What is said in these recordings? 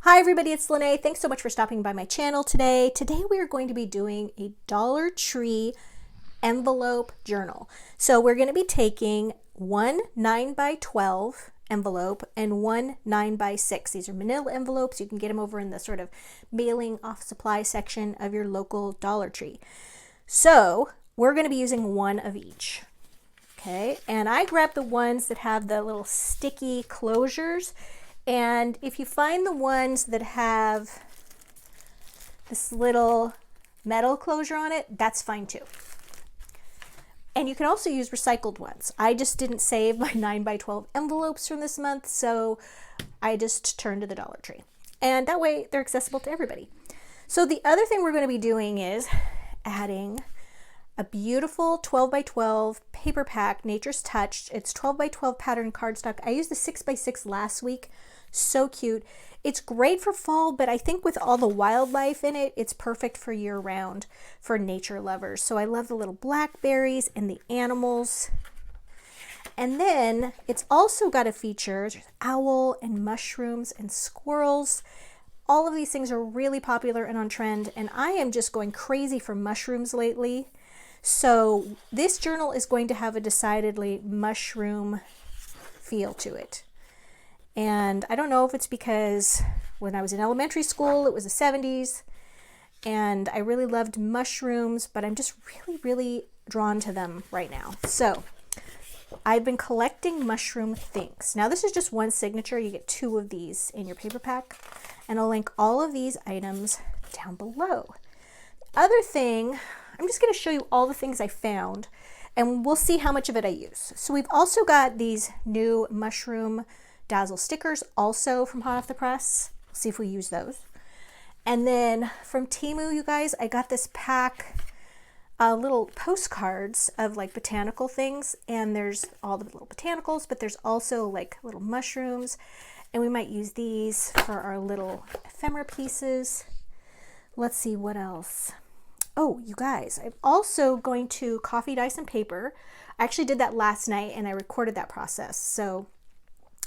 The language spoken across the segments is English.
Hi everybody, it's Lene. Thanks so much for stopping by my channel today. Today we are going to be doing a Dollar Tree envelope journal. So we're going to be taking one 9x12 envelope and one 9x6. These are manila envelopes. You can get them over in the sort of mailing off supply section of your local Dollar Tree. So we're going to be using one of each. Okay, and I grabbed the ones that have the little sticky closures. And if you find the ones that have this little metal closure on it, that's fine too. And you can also use recycled ones. I just didn't save my 9x12 envelopes from this month, so I just turned to the Dollar Tree. And that way they're accessible to everybody. So the other thing we're going to be doing is adding a beautiful 12x12 paper pack, Nature's Touch. It's 12x12 pattern cardstock. I used the 6x6 last week. So cute. It's great for fall, but I think with all the wildlife in it, it's perfect for year round for nature lovers. So I love the little blackberries and the animals. And then it's also got a feature, there's owl and mushrooms and squirrels. All of these things are really popular and on trend, and I am just going crazy for mushrooms lately. So this journal is going to have a decidedly mushroom feel to it. And I don't know if it's because when I was in elementary school, it was the 70s, and I really loved mushrooms, but I'm just really drawn to them right now. So I've been collecting mushroom things. Now this is just one signature. You get two of these in your paper pack, and I'll link all of these items down below. Other thing, I'm just going to show you all the things I found, and we'll see how much of it I use. So we've also got these new mushroom Dazzle stickers, also from Hot Off the Press. We'll see if we use those. And then from Temu, you guys, I got this pack little postcards of like botanical things, and there's all the little botanicals, but there's also like little mushrooms, and we might use these for our little ephemera pieces. Let's see what else. Oh, you guys, I'm also going to coffee dye some paper. I actually did that last night, and I recorded that process. So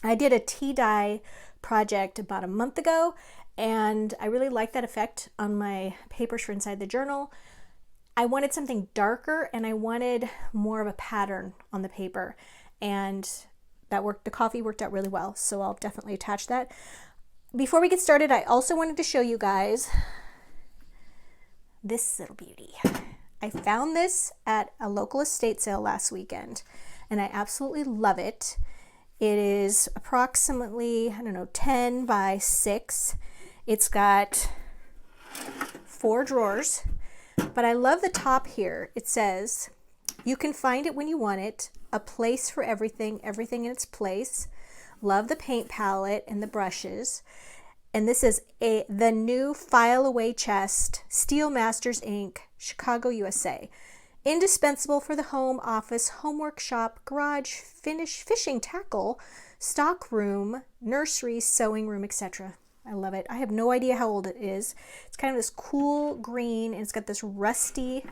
I did a tea dye project about a month ago, and I really liked that effect on my papers for inside the journal. I wanted something darker, and I wanted more of a pattern on the paper, and that worked. The coffee worked out really well, so I'll definitely attach that. Before we get started, I also wanted to show you guys this little beauty. I found this at a local estate sale last weekend, and I absolutely love it. It is approximately, I don't know, 10 by 6. It's got 4 drawers, but I love the top here. It says, "You can find it when you want it, a place for everything, everything in its place. Love the paint palette and the brushes." And this is the new File Away Chest, Steel Masters Inc., Chicago, USA. Indispensable for the home, office, home workshop, garage, fishing tackle, stock room, nursery, sewing room, etc. I love it. I have no idea how old it is. It's kind of this cool green, and it's got this rusty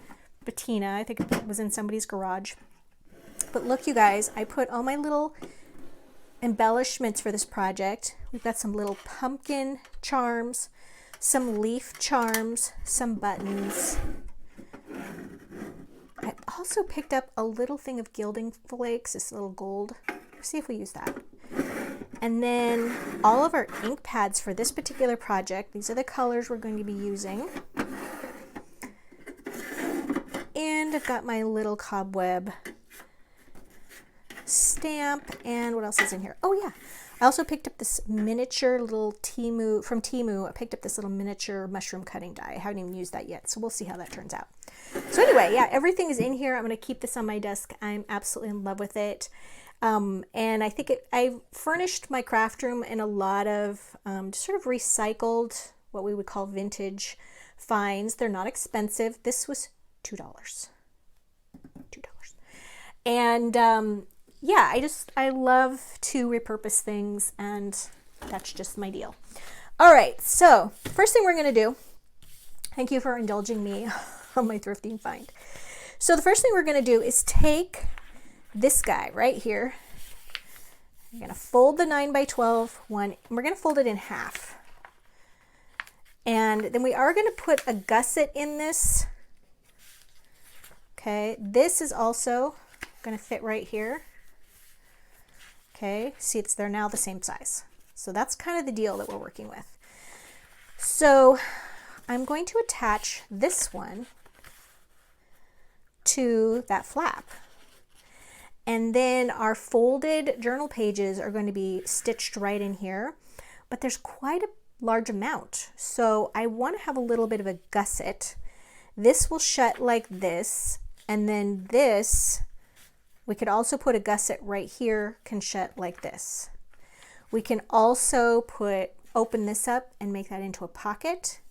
patina. I think it was in somebody's garage. But look, you guys, I put all my little embellishments for this project. We've got some little pumpkin charms, some leaf charms, some buttons. I also picked up a little thing of gilding flakes, this little gold. Let's see if we use that. And then all of our ink pads for this particular project. These are the colors we're going to be using. And I've got my little cobweb stamp. And what else is in here? Oh yeah, I also picked up this miniature little from Temu. I picked up this little miniature mushroom cutting die. I haven't even used that yet, so we'll see how that turns out. So anyway, yeah, everything is in here. I'm going to keep this on my desk. I'm absolutely in love with it. And I think I furnished my craft room in a lot of just sort of recycled, what we would call vintage finds. They're not expensive. This was $2. And yeah, I love to repurpose things, and that's just my deal. All right, so first thing we're going to do, thank you for indulging me on my thrifting find. So the first thing we're going to do is take this guy right here. I'm going to fold the 9x12 one, and we're going to fold it in half. And then we are going to put a gusset in this. Okay, this is also going to fit right here. Okay, see, they're now the same size. So that's kind of the deal that we're working with. So I'm going to attach this one to that flap. And then our folded journal pages are going to be stitched right in here, but there's quite a large amount. So I want to have a little bit of a gusset. This will shut like this, and then this, we could also put a gusset right here, can shut like this. We can also open this up and make that into a pocket.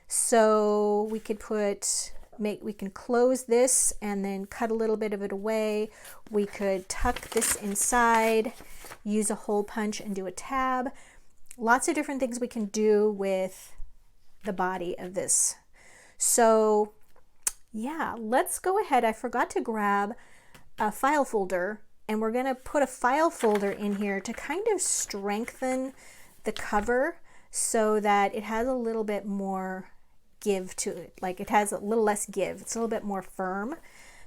So we could we can close this and then cut a little bit of it away. We could tuck this inside, use a hole punch and do a tab. Lots of different things we can do with the body of this. So yeah, let's go ahead. I forgot to grab a file folder, and we're going to put a file folder in here to kind of strengthen the cover so that it has a little bit more give to it. Like it has a little less give. It's a little bit more firm.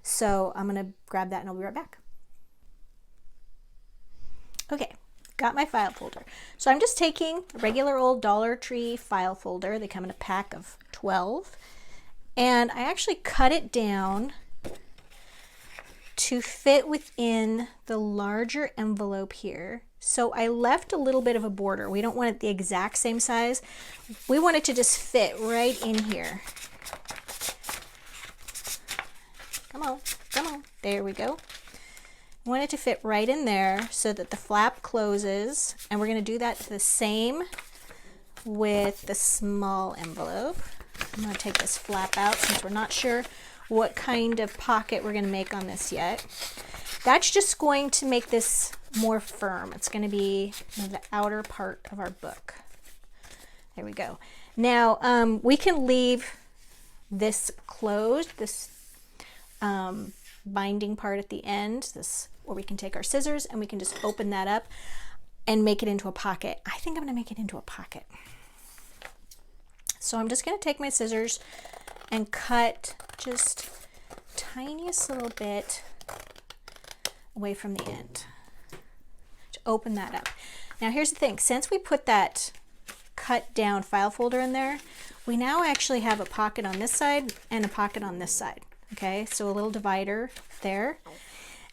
So I'm going to grab that and I'll be right back. Okay, got my file folder. So I'm just taking a regular old Dollar Tree file folder. They come in a pack of 12. And I actually cut it down to fit within the larger envelope here. So I left a little bit of a border. We don't want it the exact same size. We want it to just fit right in here. Come on, come on. There we go. We want it to fit right in there so that the flap closes. And we're going to do that the same with the small envelope. I'm going to take this flap out since we're not sure what kind of pocket we're going to make on this yet. That's just going to make this more firm. It's going to be the outer part of our book. There we go. Now we can leave this closed, this binding part at the end, this where we can take our scissors and we can just open that up and make it into a pocket. I think I'm going to make it into a pocket. So I'm just going to take my scissors and cut just tiniest little bit away from the end to open that up. Now here's the thing, since we put that cut down file folder in there, we now actually have a pocket on this side and a pocket on this side. Okay, so a little divider there.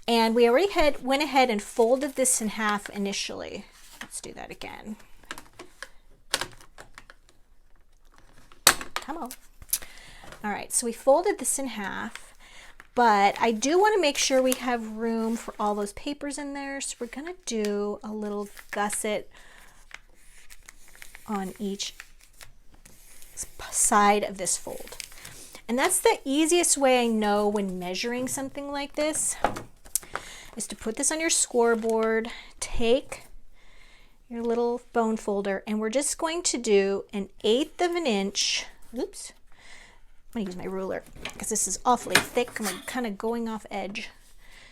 And we already went ahead and folded this in half initially. Let's do that again. Come on. All right, so we folded this in half, but I do want to make sure we have room for all those papers in there. So we're going to do a little gusset on each side of this fold. And that's the easiest way I know when measuring something like this, is to put this on your scoreboard, take your little bone folder, and we're just going to do 1/8 of an inch. Oops. I'm going to use my ruler because this is awfully thick. I'm kind of going off edge.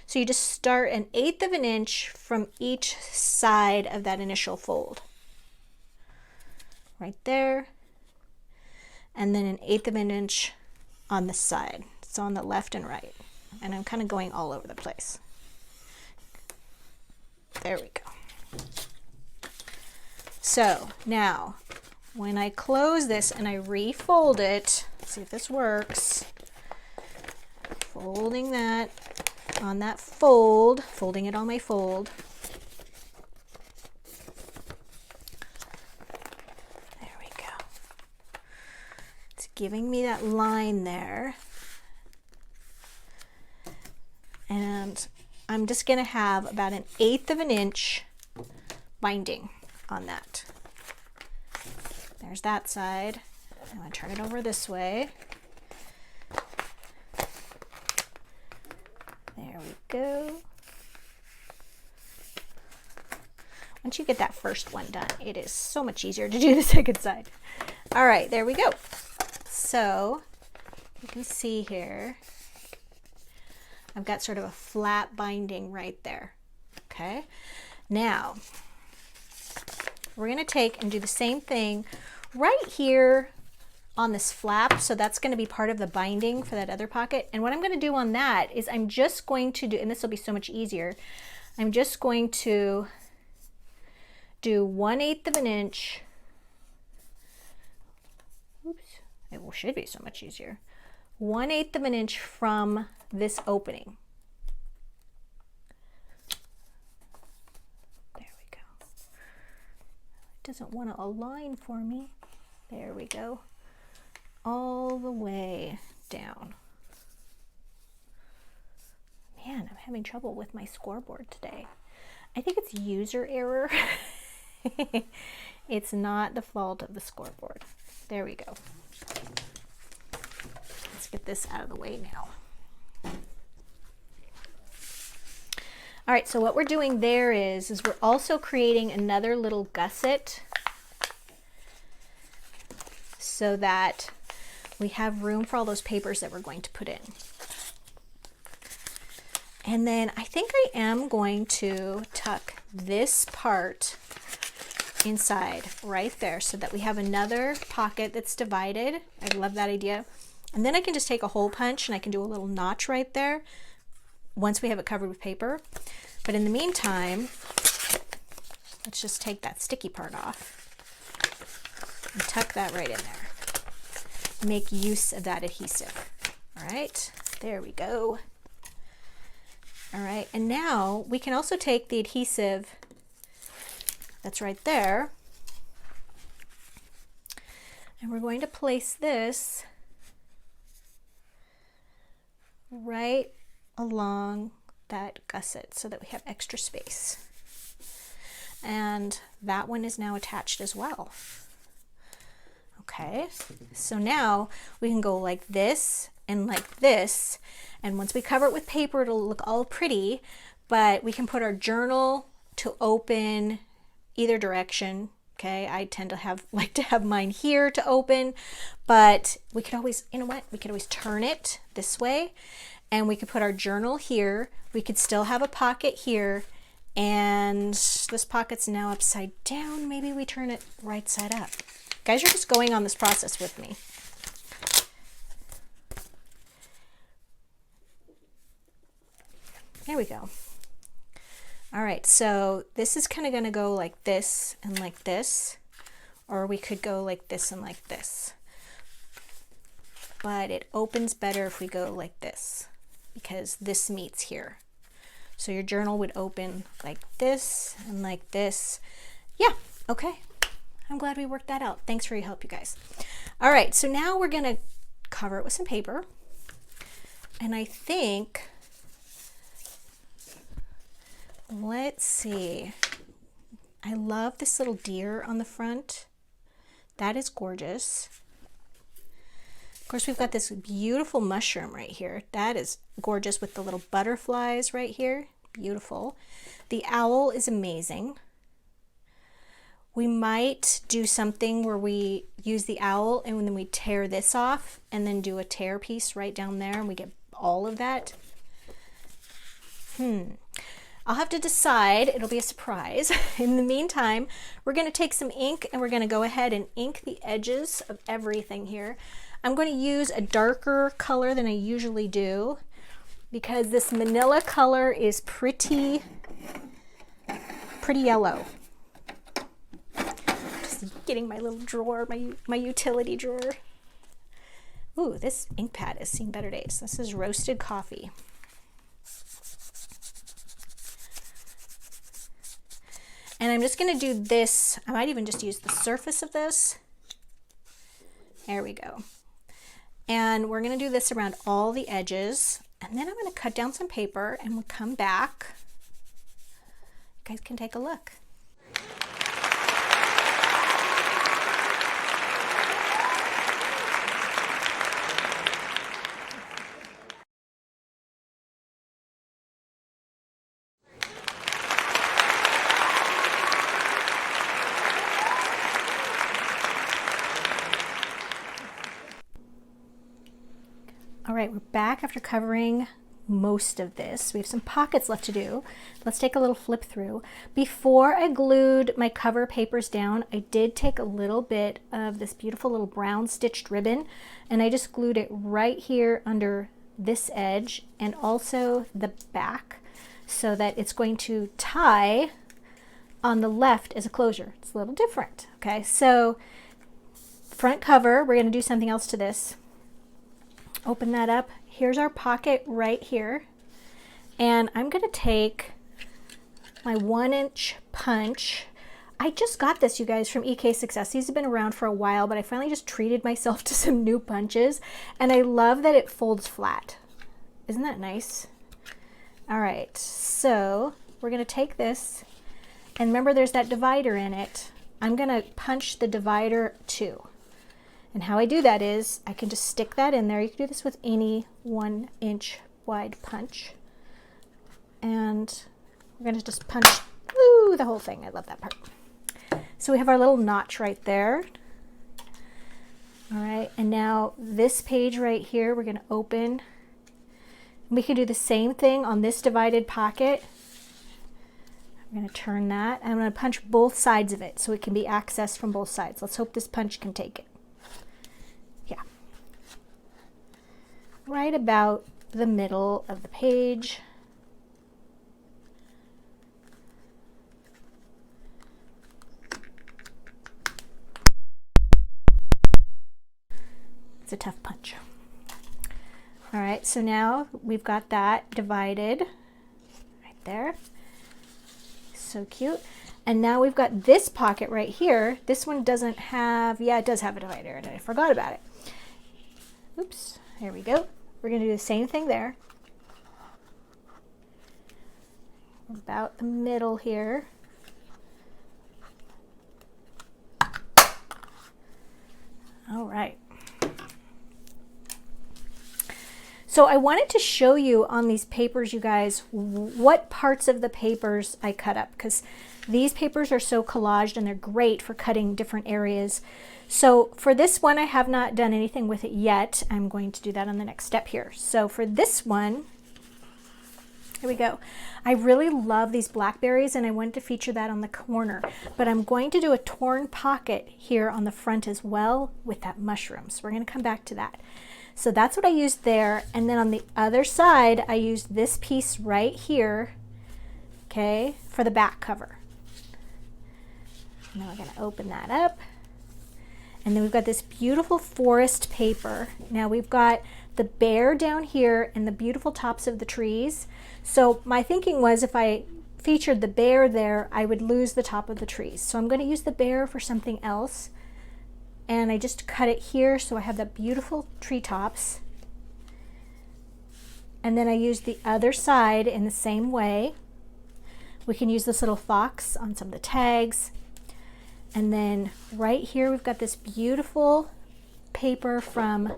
So you just start 1/8 of an inch from each side of that initial fold. Right there. And then 1/8 of an inch on the side. So on the left and right. And I'm kind of going all over the place. There we go. So now, when I close this and I refold it, let's see if this works. Folding that on that fold, folding it on my fold. There we go. It's giving me that line there. And I'm just going to have about 1/8 of an inch binding on that. There's that side. I'm going to turn it over this way. There we go. Once you get that first one done, it is so much easier to do the second side. All right, there we go. So you can see here, I've got sort of a flat binding right there. Okay, now we're going to take and do the same thing right here on this flap, so that's going to be part of the binding for that other pocket. And what I'm going to do on that is I'm just going to do, and this will be so much easier, I'm just going to do 1/8 of an inch. Oops, it should be so much easier. 1/8 of an inch from this opening. There we go. It doesn't want to align for me. There we go. All the way down. Man, I'm having trouble with my scoreboard today. I think it's user error. It's not the fault of the scoreboard. There we go. Let's get this out of the way now. All right, so what we're doing there is we're also creating another little gusset so that we have room for all those papers that we're going to put in. And then I think I am going to tuck this part inside right there so that we have another pocket that's divided. I love that idea. And then I can just take a hole punch and I can do a little notch right there once we have it covered with paper. But in the meantime, let's just take that sticky part off and tuck that right in there. Make use of that adhesive. All right, there we go. All right, and now we can also take the adhesive that's right there, and we're going to place this right along that gusset so that we have extra space. And that one is now attached as well. Okay, so now we can go like this and like this, and once we cover it with paper it'll look all pretty, but we can put our journal to open either direction. Okay, I tend to like to have mine here to open, but we could always, you know what, we could always turn it this way and we could put our journal here. We could still have a pocket here, and this pocket's now upside down. Maybe we turn it right side up. Guys, you're just going on this process with me. There we go. All right, so this is kind of going to go like this and like this, or we could go like this and like this. But it opens better if we go like this, because this meets here. So your journal would open like this and like this. Yeah, okay. I'm glad we worked that out. Thanks for your help, you guys. All right, so now we're gonna cover it with some paper. And I think, let's see. I love this little deer on the front. That is gorgeous. Of course, we've got this beautiful mushroom right here. That is gorgeous with the little butterflies right here. Beautiful. The owl is amazing. We might do something where we use the owl and then we tear this off and then do a tear piece right down there and we get all of that. I'll have to decide. It'll be a surprise. In the meantime, we're going to take some ink and we're going to go ahead and ink the edges of everything here. I'm going to use a darker color than I usually do because this manila color is pretty yellow. Just getting my little drawer, my utility drawer. Ooh, this ink pad has seen better days. This is roasted coffee. And I'm just going to do this. I might even just use the surface of this. There we go. And we're going to do this around all the edges. And then I'm going to cut down some paper and we'll come back. You guys can take a look. All right, we're back after covering most of this. We have some pockets left to do. Let's take a little flip through. Before I glued my cover papers down, I did take a little bit of this beautiful little brown stitched ribbon, and I just glued it right here under this edge and also the back, so that it's going to tie on the left as a closure. It's a little different. Okay, so front cover, we're going to do something else to this. Open that up. Here's our pocket right here. And I'm going to take my 1-inch punch. I just got this, you guys, from EK Success. These have been around for a while, but I finally just treated myself to some new punches. And I love that it folds flat. Isn't that nice? All right, so we're going to take this. And remember, there's that divider in it. I'm going to punch the divider too. And how I do that is I can just stick that in there. You can do this with any 1-inch wide punch. And we're going to just punch the whole thing. I love that part. So we have our little notch right there. All right, and now this page right here, we're going to open. We can do the same thing on this divided pocket. I'm going to turn that. I'm going to punch both sides of it so it can be accessed from both sides. Let's hope this punch can take it. Yeah. Right about the middle of the page. It's a tough punch. All right, so now we've got that divided right there. So cute. And now we've got this pocket right here. This one doesn't have, yeah, it does have a divider, and I forgot about it. Oops, here we go. We're going to do the same thing there. About the middle here. All right. So I wanted to show you on these papers, you guys, what parts of the papers I cut up, because these papers are so collaged and they're great for cutting different areas. So for this one, I have not done anything with it yet. I'm going to do that on the next step here. So for this one, here we go. I really love these blackberries and I wanted to feature that on the corner, but I'm going to do a torn pocket here on the front as well with that mushroom. So we're going to come back to that. So that's what I used there. And then on the other side, I used this piece right here, okay, for the back cover. Now we're going to open that up. And then we've got this beautiful forest paper. Now we've got the bear down here and the beautiful tops of the trees. So my thinking was if I featured the bear there, I would lose the top of the trees. So I'm going to use the bear for something else. And I just cut it here so I have the beautiful treetops. And then I use the other side in the same way. We can use this little fox on some of the tags. And then right here we've got this beautiful paper from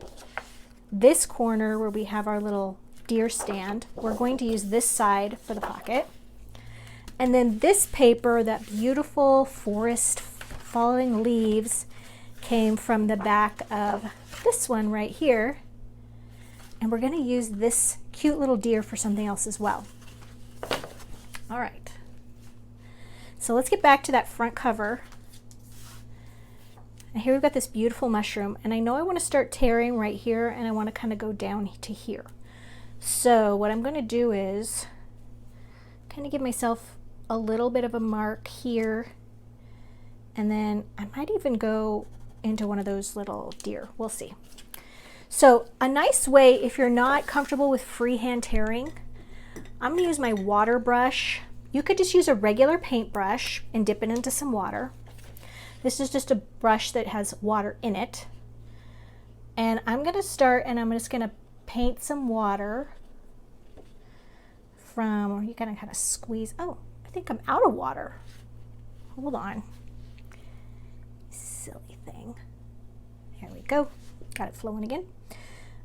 this corner where we have our little deer stand. We're going to use this side for the pocket. And then this paper, that beautiful forest falling leaves, came from the back of this one right here. And we're going to use this cute little deer for something else as well. All right. So let's get back to that front cover. And here we've got this beautiful mushroom. And I know I want to start tearing right here and I want to kind of go down to here. So what I'm going to do is kind of give myself a little bit of a mark here. And then I might even go into one of those little deer. We'll see. So a nice way, if you're not comfortable with freehand tearing, I'm going to use my water brush. You could just use a regular paintbrush and dip it into some water. This is just a brush that has water in it. And I'm going to start and I'm just going to paint some water from, you gotta kind of squeeze. Oh, I think I'm out of water. Hold on. Silly thing. Here we go. Got it flowing again.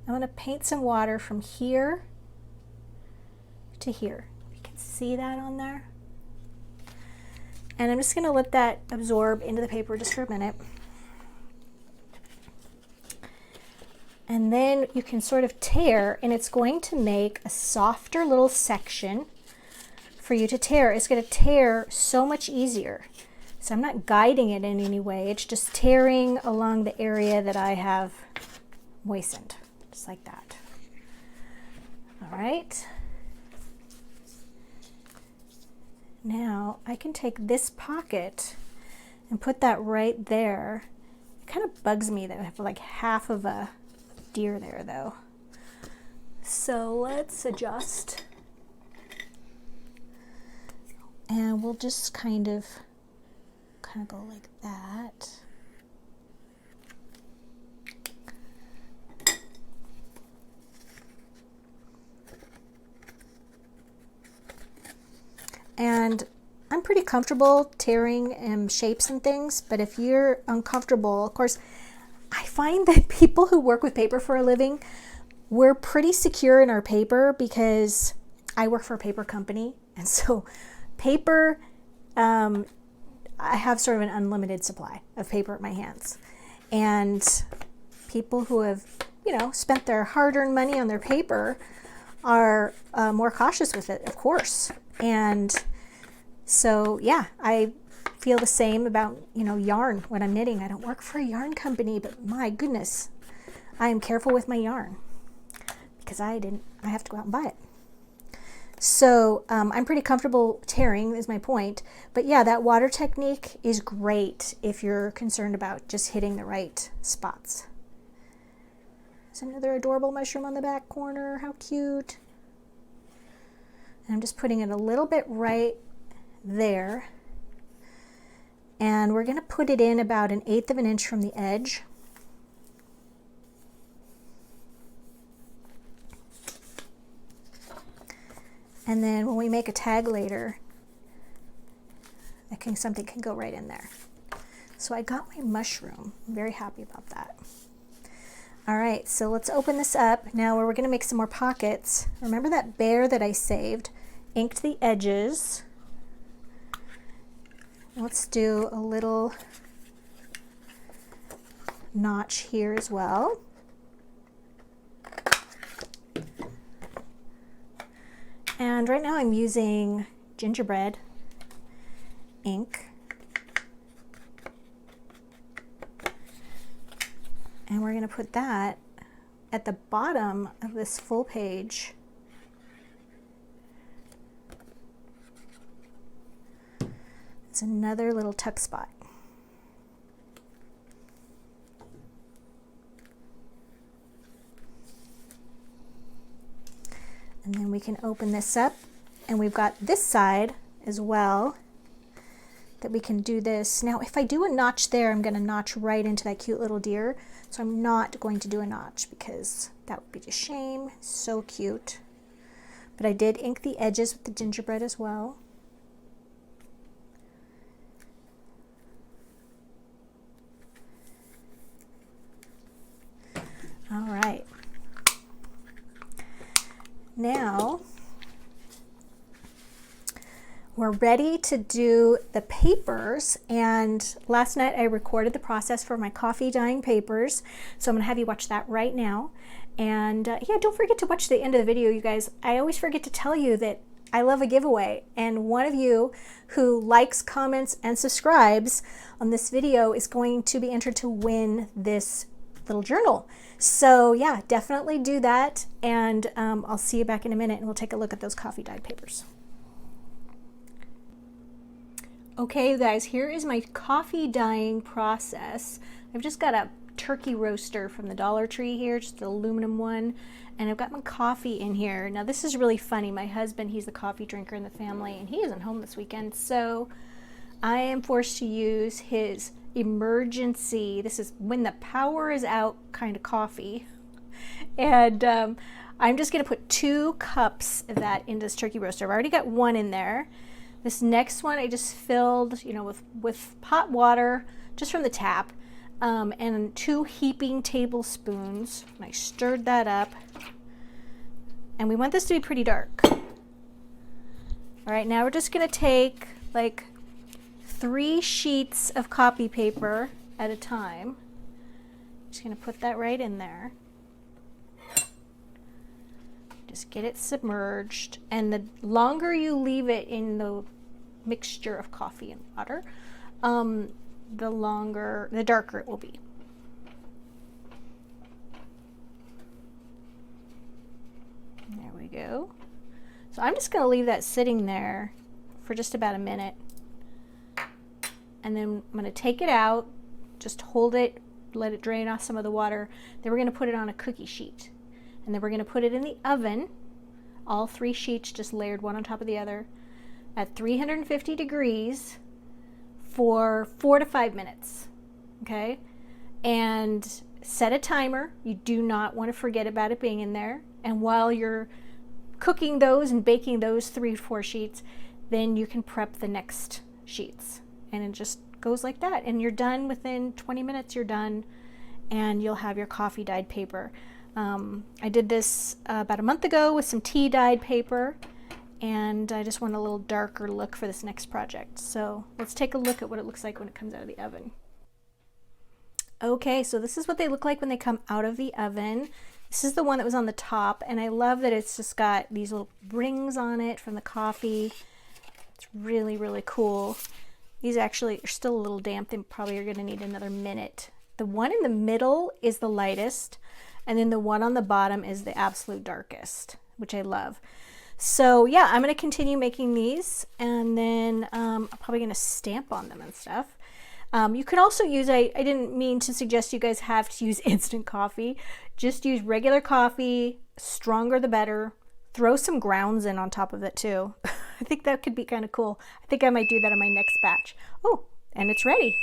I'm going to paint some water from here to here. You can see that on there. And I'm just going to let that absorb into the paper just for a minute. And then you can sort of tear, and it's going to make a softer little section for you to tear. It's going to tear so much easier. So I'm not guiding it in any way. It's just tearing along the area that I have moistened, just like that. All right. Now I can take this pocket and put that right there. It kind of bugs me that I have like half of a deer there though. So let's adjust. And we'll just kind of go like that. And I'm pretty comfortable tearing shapes and things, but if you're uncomfortable, of course, I find that people who work with paper for a living, we're pretty secure in our paper because I work for a paper company. And so paper, I have sort of an unlimited supply of paper at my hands. And people who have, you know, spent their hard-earned money on their paper are more cautious with it, of course. And so, yeah, I feel the same about, you know, yarn when I'm knitting. I don't work for a yarn company, but my goodness, I am careful with my yarn because I have to go out and buy it. So I'm pretty comfortable tearing is my point. But yeah, that water technique is great if you're concerned about just hitting the right spots. There's another adorable mushroom on the back corner. How cute. And I'm just putting it a little bit right there. And we're going to put it in about 1/8 of an inch from the edge. And then when we make a tag later, something can go right in there. So I got my mushroom. I'm very happy about that. All right, so let's open this up. Now we're going to make some more pockets. Remember that bear that I saved? Inked the edges. Let's do a little notch here as well. And right now I'm using gingerbread ink. And we're going to put that at the bottom of this full page. It's another little tuck spot. And then we can open this up, and we've got this side as well that we can do this. Now, if I do a notch there, I'm going to notch right into that cute little deer. So I'm not going to do a notch because that would be a shame. So cute. But I did ink the edges with the gingerbread as well. All right. Now we're ready to do the papers, and last night I recorded the process for my coffee dyeing papers, so I'm gonna have you watch that right now. And yeah, don't forget to watch the end of the video, you guys. I always forget to tell you that I love a giveaway, and one of you who likes, comments, and subscribes on this video is going to be entered to win this little journal. So yeah, definitely do that, and I'll see you back in a minute and we'll take a look at those coffee dyed papers. Okay, you guys, here is my coffee dyeing process. I've just got a turkey roaster from the Dollar Tree here, just the aluminum one, and I've got my coffee in here. Now this is really funny. My husband, he's the coffee drinker in the family, and he isn't home this weekend, so I am forced to use his emergency, this is when the power is out kind of coffee. And I'm just going to put 2 cups of that into this turkey roaster. I've already got 1 in there. This next one I just filled, you know, with hot water just from the tap, and 2 heaping tablespoons. And I stirred that up. And we want this to be pretty dark. All right, now we're just going to take like 3 sheets of copy paper at a time. Just going to put that right in there. Just get it submerged, and the longer you leave it in the mixture of coffee and water, the darker it will be. There we go. So I'm just going to leave that sitting there for just about a minute, and then I'm going to take it out, just hold it, let it drain off some of the water. Then we're going to put it on a cookie sheet, and then we're going to put it in the oven, all 3 sheets just layered one on top of the other, at 350 degrees for 4 to 5 minutes. Okay, and set a timer. You do not want to forget about it being in there. And while you're cooking those and baking those 3 to 4 sheets, then you can prep the next sheets, and it just goes like that, and you're done. Within 20 minutes you're done, and you'll have your coffee dyed paper. I did this about a month ago with some tea dyed paper, and I just want a little darker look for this next project. So let's take a look at what it looks like when it comes out of the oven. Okay, so this is what they look like when they come out of the oven. This is the one that was on the top, and I love that it's just got these little rings on it from the coffee. It's really, really cool. These actually are still a little damp. They probably are going to need another minute. The one in the middle is the lightest, and then the one on the bottom is the absolute darkest, which I love. So yeah, I'm going to continue making these, and then I'm probably going to stamp on them and stuff. You can also use, I didn't mean to suggest you guys have to use instant coffee. Just use regular coffee, stronger the better. Throw some grounds in on top of it too. I think that could be kind of cool. I think I might do that on my next batch. Oh, and it's ready.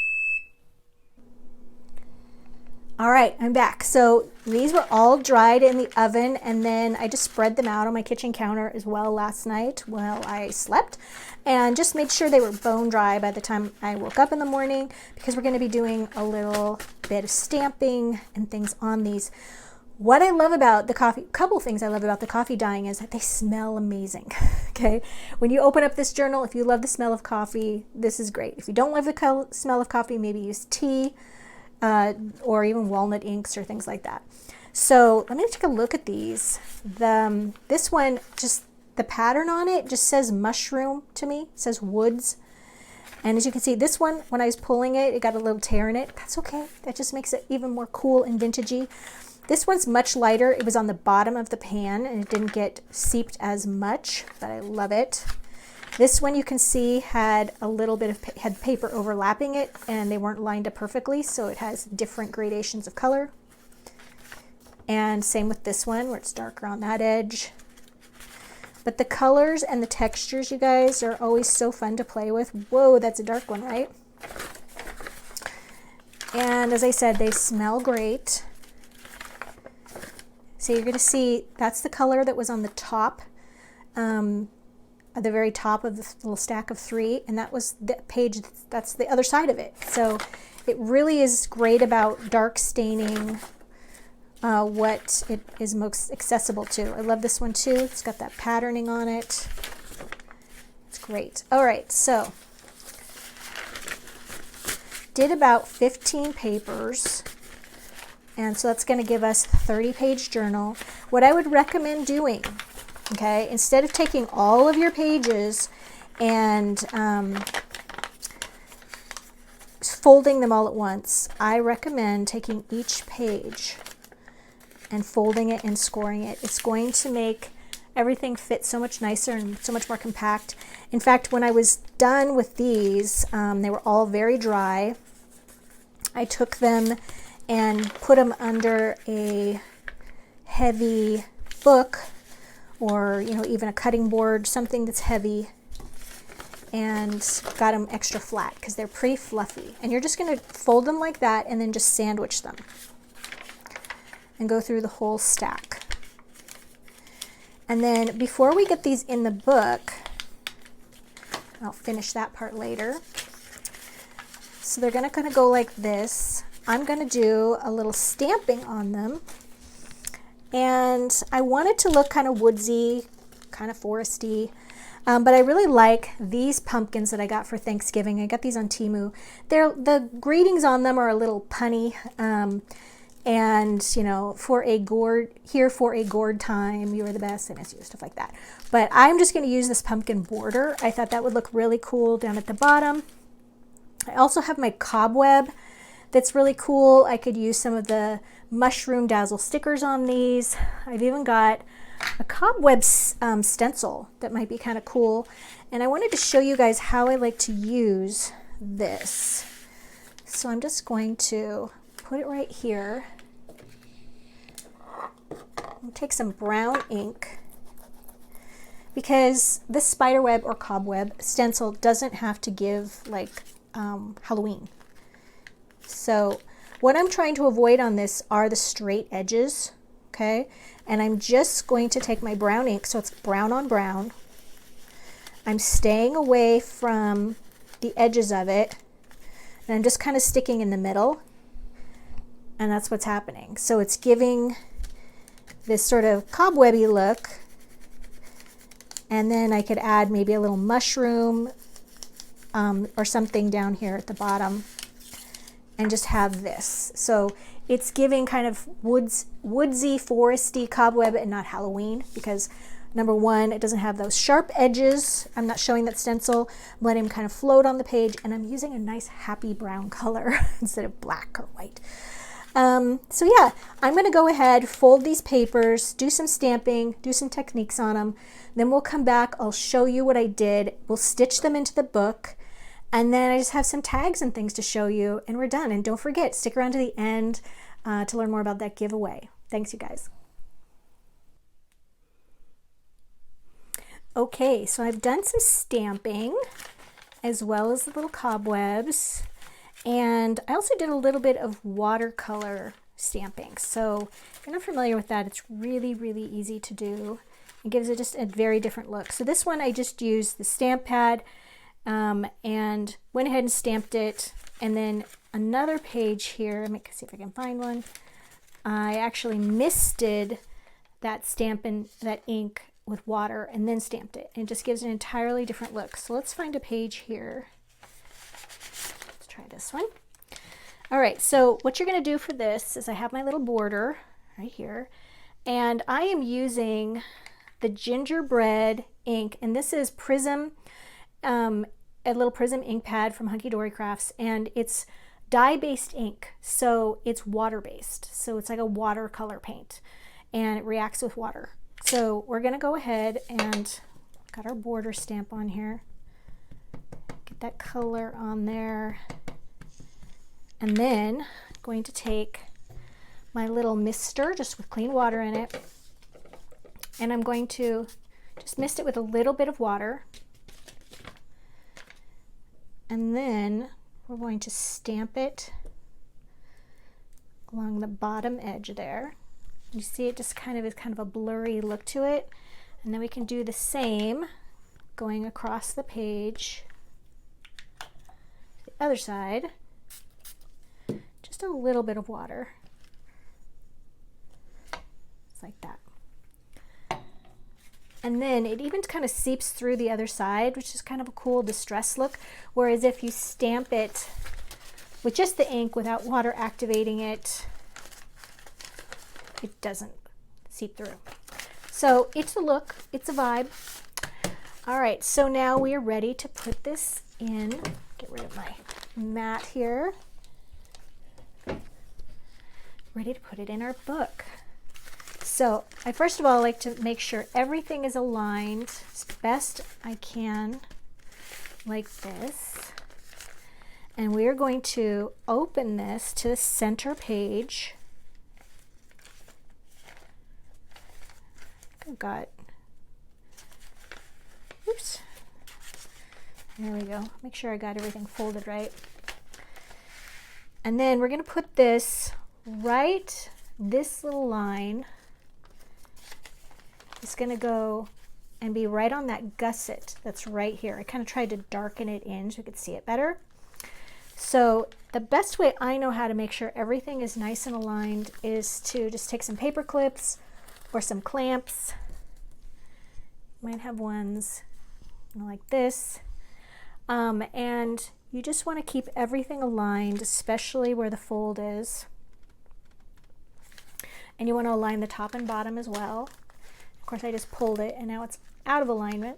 All right, I'm back. So these were all dried in the oven, and then I just spread them out on my kitchen counter as well last night while I slept, and just made sure they were bone dry by the time I woke up in the morning, because we're going to be doing a little bit of stamping and things on these. What I love about the coffee, a couple things I love about the coffee dyeing is that they smell amazing. Okay, when you open up this journal, if you love the smell of coffee, this is great. If you don't love the smell of coffee, maybe use tea, or even walnut inks or things like that. So let me take a look at these. This one, just the pattern on it just says mushroom to me. It says woods. And as you can see, this one, when I was pulling it, it got a little tear in it. That's okay. That just makes it even more cool and vintagey. This one's much lighter. It was on the bottom of the pan, and it didn't get seeped as much, but I love it. This one, you can see, had a little bit of had paper overlapping it, and they weren't lined up perfectly, so it has different gradations of color. And same with this one, where it's darker on that edge. But the colors and the textures, you guys, are always so fun to play with. Whoa, that's a dark one, right? And as I said, they smell great. So you're going to see that's the color that was on the top, at the very top of this little stack of 3, and that was the page, that's the other side of it. So it really is great about dark staining what it is most accessible to. I love this one too. It's got that patterning on it. It's great. All right, so did about 15 papers. And so that's going to give us a 30-page journal. What I would recommend doing, okay, instead of taking all of your pages and folding them all at once, I recommend taking each page and folding it and scoring it. It's going to make everything fit so much nicer and so much more compact. In fact, when I was done with these, they were all very dry. I took them and put them under a heavy book, or even a cutting board, something that's heavy, and got them extra flat because they're pretty fluffy. And you're just going to fold them like that and then just sandwich them and go through the whole stack. And then before we get these in the book, I'll finish that part later. So they're going to go like this. I'm going to do a little stamping on them, and I want it to look kind of woodsy, kind of foresty, but I really like these pumpkins that I got for Thanksgiving. I got these on Temu. The greetings on them are a little punny, and you know, for a gourd time, you are the best, I miss you, stuff like that. But I'm just going to use this pumpkin border. I thought that would look really cool down at the bottom. I also have my cobweb that's really cool. I could use some of the mushroom dazzle stickers on these. I've even got a cobweb stencil that might be kind of cool, and I wanted to show you guys how I like to use this. So I'm just going to put it right here. I'll take some brown ink, because this spiderweb or cobweb stencil doesn't have to give like Halloween. So what I'm trying to avoid on this are the straight edges, okay? And I'm just going to take my brown ink, so it's brown on brown. I'm staying away from the edges of it, and I'm just kind of sticking in the middle, and that's what's happening. So it's giving this sort of cobwebby look, and then I could add maybe a little mushroom or something down here at the bottom, and just have this. So it's giving kind of woodsy, foresty cobweb and not Halloween, because number one, it doesn't have those sharp edges. I'm not showing that stencil. I'm letting them kind of float on the page, and I'm using a nice happy brown color instead of black or white. So yeah, I'm going to go ahead, fold these papers, do some stamping, do some techniques on them. Then we'll come back. I'll show you what I did. We'll stitch them into the book. And then I just have some tags and things to show you, and we're done. And don't forget, stick around to the end to learn more about that giveaway. Thanks, you guys. Okay, so I've done some stamping as well as the little cobwebs. And I also did a little bit of watercolor stamping. So if you're not familiar with that, it's really, really easy to do. It gives it just a very different look. So this one, I just used the stamp pad and went ahead and stamped it. And then another page here, let me see if I can find one. I actually misted that stamp and that ink with water and then stamped it. And it just gives an entirely different look. So let's find a page here. Try this one. All right, so what you're going to do for this is I have my little border right here, and I am using the gingerbread ink, and this is Prism, a little Prism ink pad from Hunky Dory Crafts, and it's dye-based ink, so it's water-based, so it's like a watercolor paint, and it reacts with water. So we're going to go ahead and got our border stamp on here. Get that color on there. And then I'm going to take my little mister just with clean water in it, and I'm going to just mist it with a little bit of water, and then we're going to stamp it along the bottom edge there. You see it just kind of is kind of a blurry look to it, and then we can do the same going across the page, the other side. Just a little bit of water, just like that. And then it even kind of seeps through the other side, which is kind of a cool distress look. Whereas if you stamp it with just the ink without water activating it, it doesn't seep through. So it's a look, it's a vibe. All right, so now we are ready to put this in. Get rid of my mat here. Ready to put it in our book. So I first of all like to make sure everything is aligned as best I can, like this. And we are going to open this to the center page. I've got, oops, there we go. Make sure I got everything folded right. And then we're going to put this right, this little line is going to go and be right on that gusset that's right here. I kind of tried to darken it in so you could see it better. So the best way I know how to make sure everything is nice and aligned is to just take some paper clips or some clamps. You might have ones like this. And you just want to keep everything aligned, especially where the fold is. And you want to align the top and bottom as well. Of course, I just pulled it and now it's out of alignment.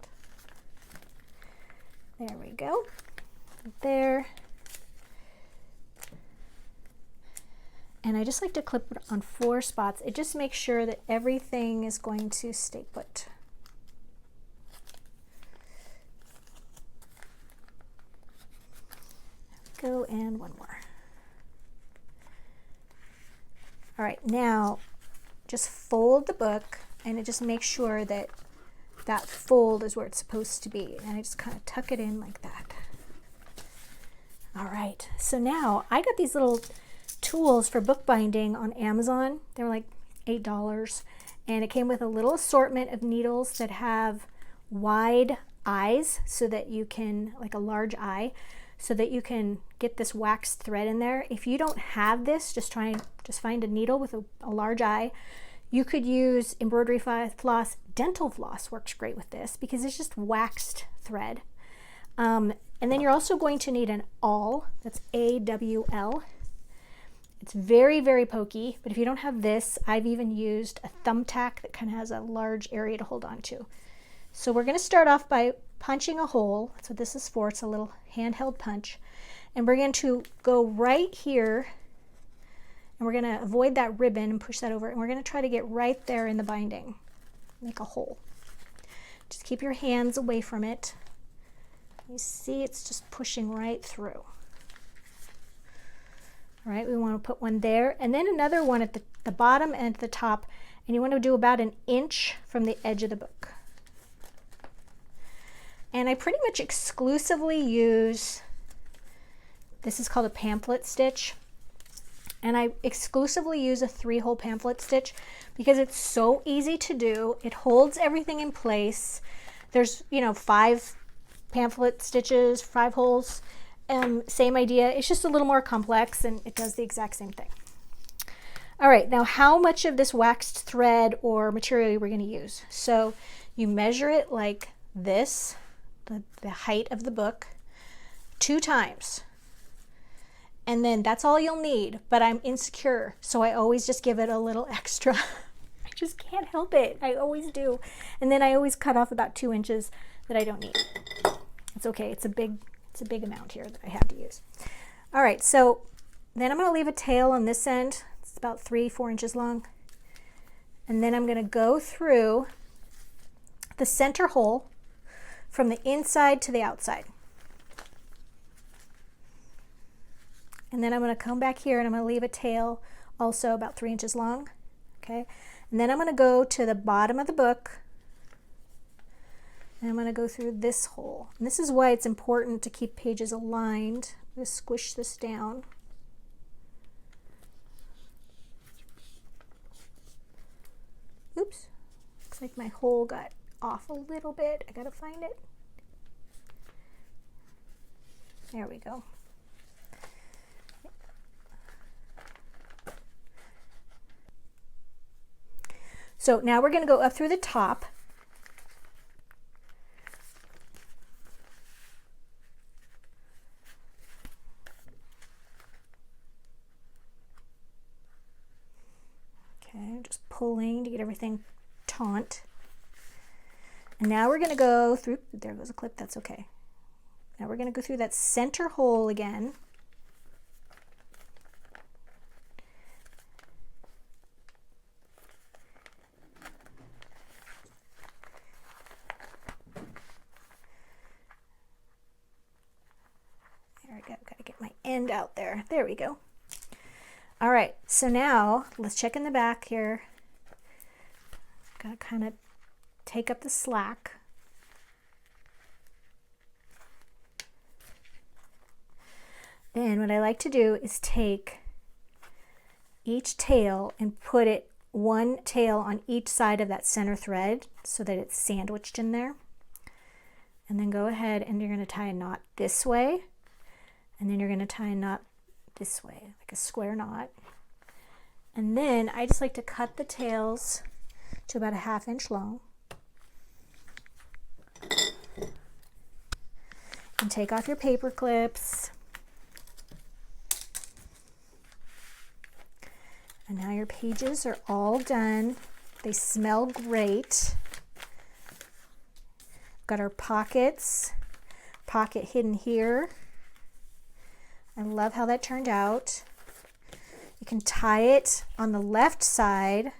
There we go. There. And I just like to clip it on 4 spots. It just makes sure that everything is going to stay put. Go, and one more. All right, now just fold the book, and it just makes sure that that fold is where it's supposed to be. And I just kind of tuck it in like that. All right, so now I got these little tools for bookbinding on Amazon. They were like $8, and it came with a little assortment of needles that have wide eyes so that you can, like a large eye, so that you can get this waxed thread in there. If you don't have this, just find a needle with a large eye. You could use embroidery floss. Dental floss works great with this because it's just waxed thread. And then you're also going to need an awl. That's AWL. It's very, very pokey, but if you don't have this, I've even used a thumbtack that kind of has a large area to hold on to. So we're going to start off by punching a hole. That's what this is for. It's a little handheld punch. And we're going to go right here, and we're going to avoid that ribbon and push that over, and we're going to try to get right there in the binding. Make a hole. Just keep your hands away from it. You see it's just pushing right through. All right, we want to put one there, and then another one at the bottom and at the top, and you want to do about 1 inch from the edge of the book. And I pretty much exclusively use, this is called a pamphlet stitch, and I exclusively use a 3-hole pamphlet stitch because it's so easy to do. It holds everything in place. There's, 5 pamphlet stitches, 5 holes. Same idea. It's just a little more complex, and it does the exact same thing. All right, now how much of this waxed thread or material we're going to use? So you measure it like this, the height of the book, 2 times. And then that's all you'll need, but I'm insecure, so I always just give it a little extra. I just can't help it. I always do. And then I always cut off about 2 inches that I don't need. It's okay. It's a big amount here that I have to use. All right, so then I'm going to leave a tail on this end. It's about 3-4 inches long. And then I'm going to go through the center hole from the inside to the outside. And then I'm going to come back here and I'm going to leave a tail also about 3 inches long. Okay, and then I'm going to go to the bottom of the book. And I'm going to go through this hole. And this is why it's important to keep pages aligned. I'm going to squish this down. Oops. Looks like my hole got off a little bit. I got to find it. There we go. So now we're going to go up through the top. Okay, just pulling to get everything taut. And now we're going to go through, there goes a clip, that's okay. Now we're going to go through that center hole again. There we go, got to get my end out there. There we go. All right, so now let's check in the back here. Got to kind of take up the slack. Then what I like to do is take each tail and put it one tail on each side of that center thread so that it's sandwiched in there. And then go ahead and you're going to tie a knot this way, and then you're going to tie a knot this way, like a square knot. And then I just like to cut the tails to about 1/2 inch long. And take off your paper clips. And now Now your pages are all done. They smell great. Got our pockets, pocket hidden here. I love how that turned out. You can tie it on the left side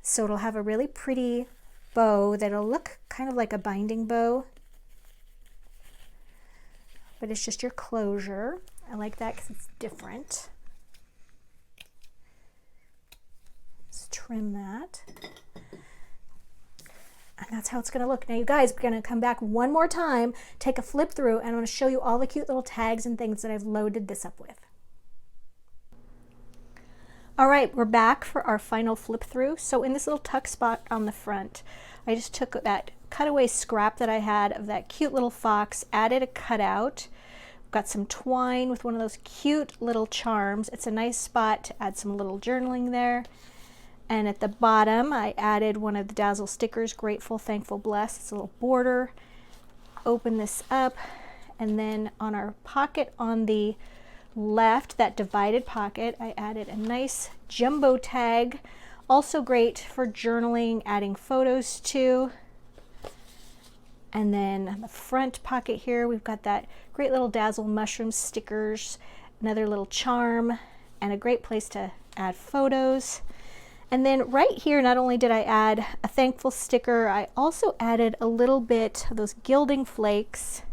so it'll have a really pretty bow that'll look kind of like a binding bow, but it's just your closure. I like that because it's different. Let's trim that. And that's how it's going to look. Now you guys, we're going to come back one more time, take a flip through, and I'm going to show you all the cute little tags and things that I've loaded this up with. All right, we're back for our final flip through. So in this little tuck spot on the front, I just took that cutaway scrap that I had of that cute little fox, added a cutout, got some twine with one of those cute little charms. It's a nice spot to add some little journaling there. And at the bottom, I added one of the Dazzle stickers, Grateful, Thankful, Blessed. It's a little border. Open this up, and then on our pocket on the left, that divided pocket, I added a nice jumbo tag. Also great for journaling, adding photos to. And then on the front pocket here, we've got that great little Dazzle mushroom stickers, another little charm, and a great place to add photos. And then right here, not only did I add a thankful sticker, I also added a little bit of those gilding flakes.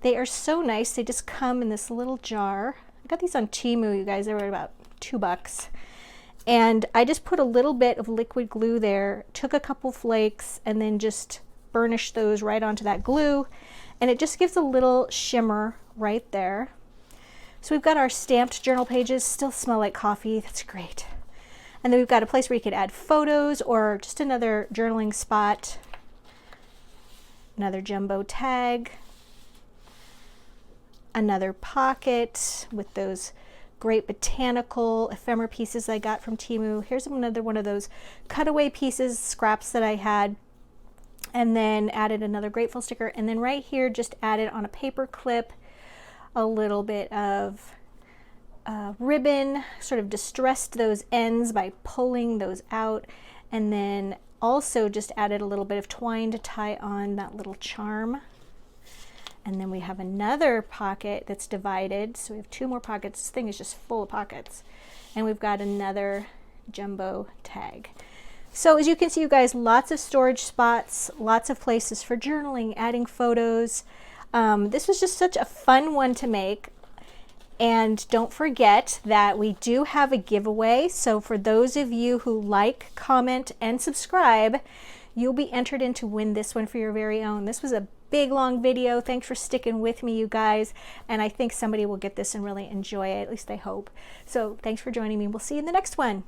They are so nice. They just come in this little jar. I got these on Temu, you guys. They were about $2. And I just put a little bit of liquid glue there, took a couple flakes, and then just burnished those right onto that glue. And it just gives a little shimmer right there. So we've got our stamped journal pages. Still smell like coffee. That's great. And then we've got a place where you could add photos or just another journaling spot. Another jumbo tag. Another pocket with those great botanical ephemera pieces I got from Temu. Here's another one of those cutaway pieces, scraps that I had. And then added another grateful sticker. And then right here, just added on a paper clip a little bit of ribbon, sort of distressed those ends by pulling those out, and then also just added a little bit of twine to tie on that little charm. And then we have another pocket that's divided, so we have 2 more pockets. This thing is just full of pockets. And we've got another jumbo tag. So as you can see, you guys, lots of storage spots, lots of places for journaling, adding photos. This was just such a fun one to make. And don't forget that we do have a giveaway. So for those of you who like, comment, and subscribe, you'll be entered in to win this one for your very own. This was a big, long video. Thanks for sticking with me, you guys. And I think somebody will get this and really enjoy it. At least I hope. So thanks for joining me. We'll see you in the next one.